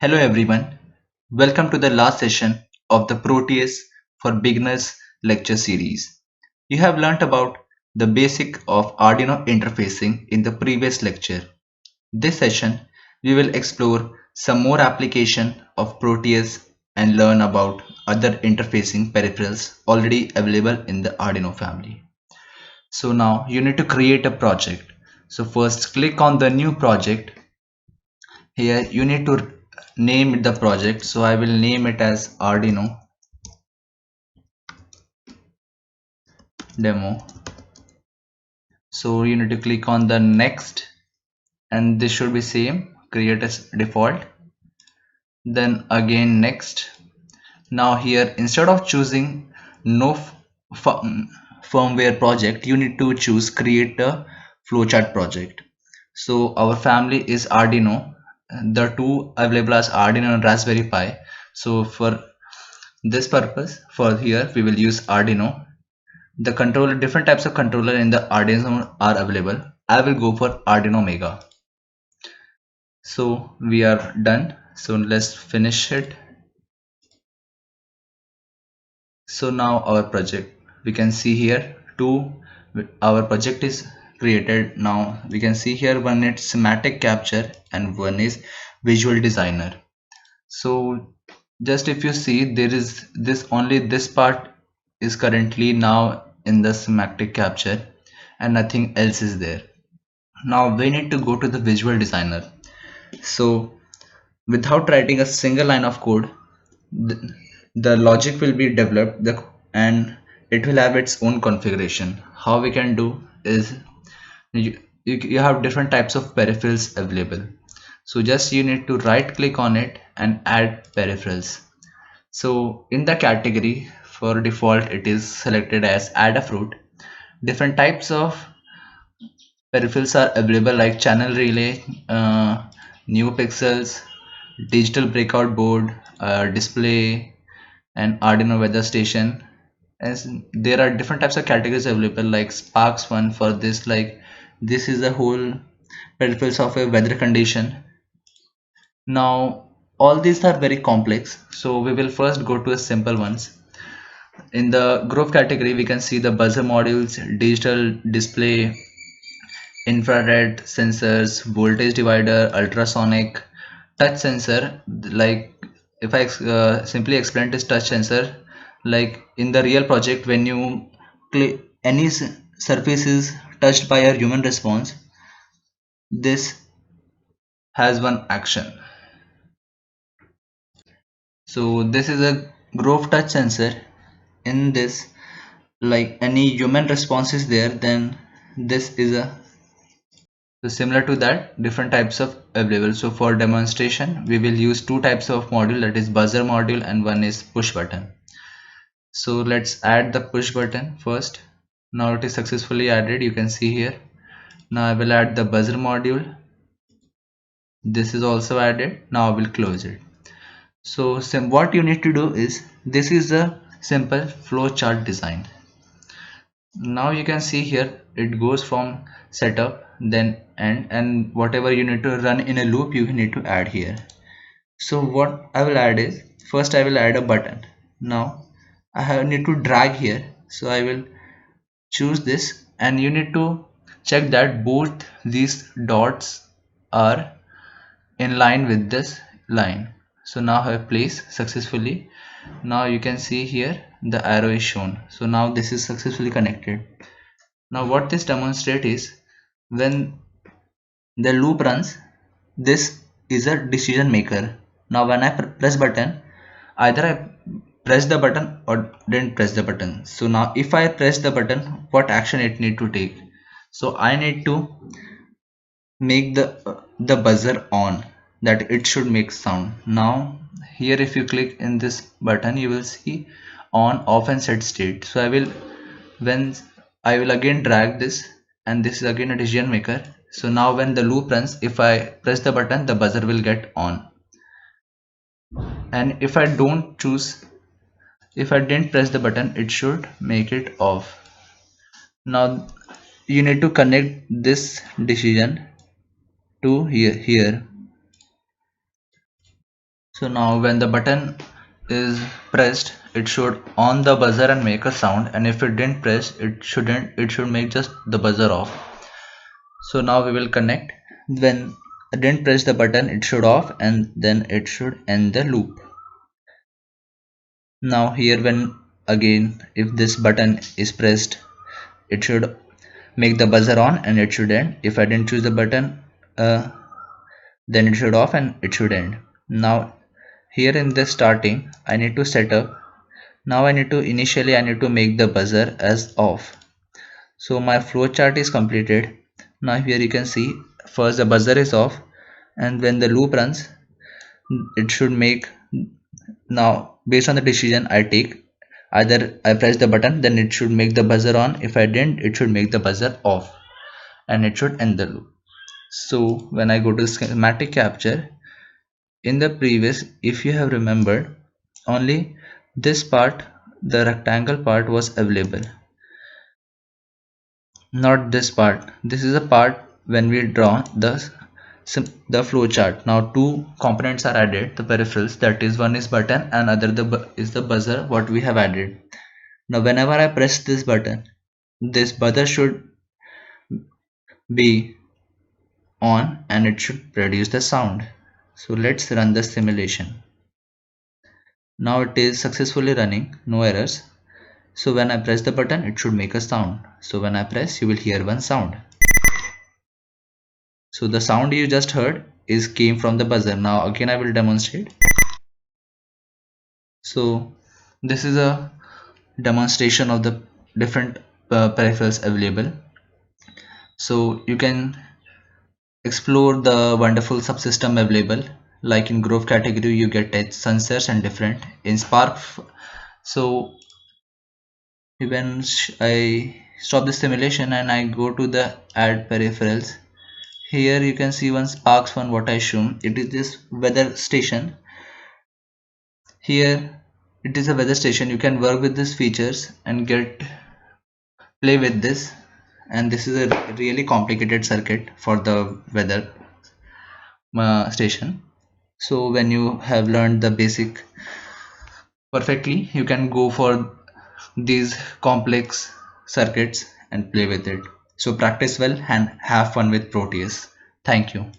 Hello everyone, welcome to the last session of the Proteus for Beginners lecture series. You have learnt about the basic of Arduino interfacing in the previous lecture. This session we will explore some more application of Proteus and learn about other interfacing peripherals already available in the Arduino family. So now you need to create a project. So first click on the new project. Here you need to name the project, so I will name it as Arduino demo. So you need to click on the next, and this should be same, create as default, then again next. Now here instead of choosing no firmware project, you need to choose create a flowchart project. So our family is Arduino, the two available as Arduino and Raspberry Pi. So for this purpose, for here we will use Arduino. The controller, different types of controller in the Arduino are available. I will go for Arduino Mega. So we are done. So let's finish it. So now our project, we can see here our project is created. Now we can see here one is semantic capture and one is visual designer. So just if you see, there is this, only this part is currently now in the semantic capture and nothing else is there. Now we need to go to the visual designer. So without writing a single line of code, the, the logic will be developed and it will have its own configuration. How we can do is you have different types of peripherals available. So just you need to right click on it and add peripherals. So in the category, for default it is selected as Adafruit. Different types of peripherals are available like channel relay, NeoPixels, digital breakout board, display, and Arduino weather station. As there are different types of categories available like Sparks one for this, like this is the whole peripherals of a weather condition. Now all these are very complex, so we will first go to a simple ones. In the group category we can see the buzzer modules, digital display, infrared sensors, voltage divider, ultrasonic, touch sensor. Like if I simply explain this touch sensor, like in the real project when you click any surface is touched by a human response, this has one action. So this is a grove touch sensor. In this, like any human response is there, then this is a, so similar to that, different types of available. So for demonstration we will use two types of module, that is buzzer module and one is push button. So let's add the push button first. Now it is successfully added, you can see here. Now I will add the buzzer module. This is also added. Now I will close it. So what you need to do is, this is a simple flow chart design. Now you can see here it goes from setup then end, and whatever you need to run in a loop you need to add here. So what I will add is, first I will add a button. Now need to drag here, so I will choose this and you need to check that both these dots are in line with this line. So now I have placed successfully. Now you can see here the arrow is shown. So now this is successfully connected. Now what this demonstrates is, when the loop runs, this is a decision maker. Now when I press button, either I press the button or didn't press the button. So now if I press the button, what action it need to take? So I need to make the buzzer on, that it should make sound. Now here if you click in this button, you will see on, off and set state. So when I will again drag this, and this is again a decision maker. So now when the loop runs, if I press the button, the buzzer will get on, and if I don't choose, if I didn't press the button, it should make it off. Now you need to connect this decision to here. So now when the button is pressed, it should on the buzzer and make a sound, and if it didn't press, it should make just the buzzer off. So now we will connect. When I didn't press the button, it should off, and then it should end the loop. Now here, when again if this button is pressed, it should make the buzzer on and it should end. If I didn't choose the button, then it should off and it should end. Now here in this starting, I need to set up. Now I need to make the buzzer as off. So my flowchart is completed. Now here you can see first the buzzer is off, and when the loop runs, it should make. Now based on the decision I take, either I press the button, then it should make the buzzer on. If I didn't, it should make the buzzer off and it should end the loop. So when I go to schematic capture, in the previous, if you have remembered, only this part, the rectangle part, was available, not this part. This is a part when we draw the flow chart. Now two components are added, the peripherals, that is one is button and other is the buzzer what we have added. Now whenever I press this button, this buzzer should be on and it should produce the sound. So let's run the simulation. Now it is successfully running, no errors. So when I press the button, it should make a sound. So when I press, you will hear one sound. So the sound you just heard came from the buzzer. Now again I will demonstrate. So this is a demonstration of the different peripherals available. So you can explore the wonderful subsystem available. Like in Grove category, you get sensors and different. In Spark, so when I stop the simulation and I go to the add peripherals, here you can see one Sparks one what I shown. It is this weather station. Here it is a weather station. You can work with these features and play with this, and this is a really complicated circuit for the weather station. So when you have learned the basic perfectly, you can go for these complex circuits and play with it. So practice well and have fun with Proteus. Thank you.